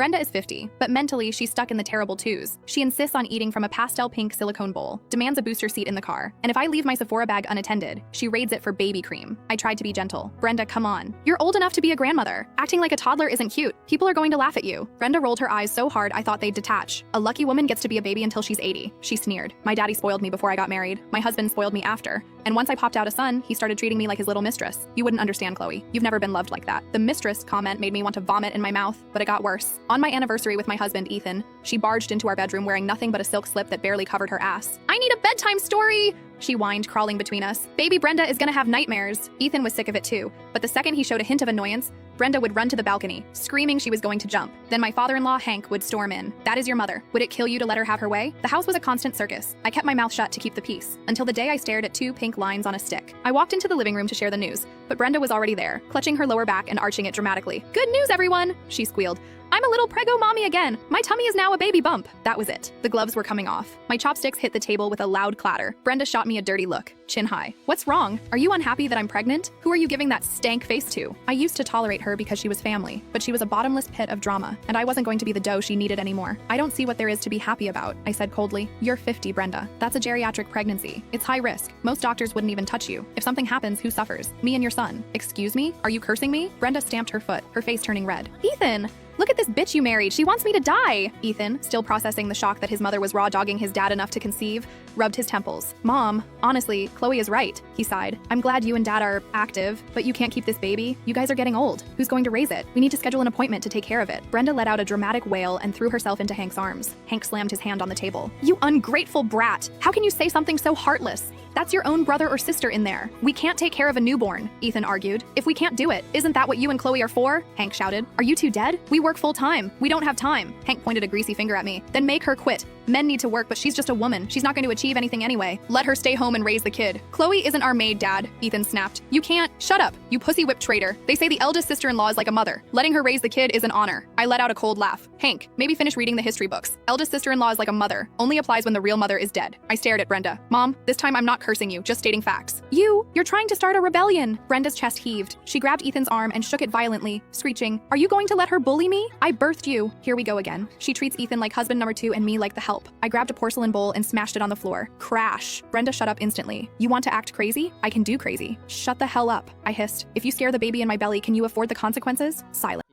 Brenda is 50, but mentally she's stuck in the terrible twos. She insists on eating from a pastel pink silicone bowl, demands a booster seat in the car, and if I leave my Sephora bag unattended, she raids it for baby cream. I tried to be gentle. Brenda, come on. You're old enough to be a grandmother. Acting like a toddler isn't cute. People are going to laugh at you. Brenda rolled her eyes so hard I thought they'd detach. A lucky woman gets to be a baby until she's 80. She sneered. My daddy spoiled me before I got married. My husband spoiled me after. And once I popped out a son, he started treating me like his little mistress. You wouldn't understand, Chloe. You've never been loved like that. The mistress comment made me want to vomit in my mouth, but it got worse. On my anniversary with my husband, Ethan, she barged into our bedroom wearing nothing but a silk slip that barely covered her ass. I need a bedtime story, she whined, crawling between us. Baby Brenda is gonna have nightmares. Ethan was sick of it too, but the second he showed a hint of annoyance, Brenda would run to the balcony, screaming she was going to jump. Then my father-in-law, Hank, would storm in. That is your mother. Would it kill you to let her have her way? The house was a constant circus. I kept my mouth shut to keep the peace, until the day I stared at 2 pink lines on a stick. I walked into the living room to share the news, but Brenda was already there, clutching her lower back and arching it dramatically. Good news, everyone, she squealed. I'm a little prego mommy again. My tummy is now a baby bump. That was it. The gloves were coming off. My chopsticks hit the table with a loud clatter. Brenda shot me a dirty look, chin high. What's wrong? Are you unhappy that I'm pregnant? Who are you giving that stank face to? I used to tolerate her because she was family, but she was a bottomless pit of drama, and I wasn't going to be the dough she needed anymore. I don't see what there is to be happy about, I said coldly. You're 50, Brenda. That's a geriatric pregnancy. It's high risk. Most doctors wouldn't even touch you. If something happens, who suffers? Me and your son. Excuse me? Are you cursing me? Brenda stamped her foot, her face turning red. Ethan! Look at this bitch you married. She wants me to die. Ethan, still processing the shock that his mother was raw-dogging his dad enough to conceive, rubbed his temples. Mom, honestly, Chloe is right, he sighed. I'm glad you and Dad are active, but you can't keep this baby. You guys are getting old. Who's going to raise it? We need to schedule an appointment to take care of it. Brenda let out a dramatic wail and threw herself into Hank's arms. Hank slammed his hand on the table. You ungrateful brat. How can you say something so heartless? That's your own brother or sister in there. We can't take care of a newborn, Ethan argued. If we can't do it, isn't that what you and Chloe are for? Hank shouted. Are you two dead? We work full time. We don't have time. Hank pointed a greasy finger at me. Then make her quit. Men need to work, but she's just a woman. She's not going to achieve anything anyway. Let her stay home and raise the kid. Chloe isn't our maid, Dad, Ethan snapped. You can't. Shut up, you pussy-whipped traitor. They say the eldest sister-in-law is like a mother. Letting her raise the kid is an honor. I let out a cold laugh. Hank, maybe finish reading the history books. Eldest sister-in-law is like a mother. Only applies when the real mother is dead. I stared at Brenda. Mom, this time I'm not cursing you, just stating facts. You're trying to start a rebellion. Brenda's chest heaved. She grabbed Ethan's arm and shook it violently, screeching, are you going to let her bully me? I birthed you. Here we go again. She treats Ethan like husband number 2 and me like the help. I grabbed a porcelain bowl and smashed it on the floor. Crash. Brenda shut up instantly. You want to act crazy? I can do crazy. Shut the hell up, I hissed. If you scare the baby in my belly, can you afford the consequences? Silence.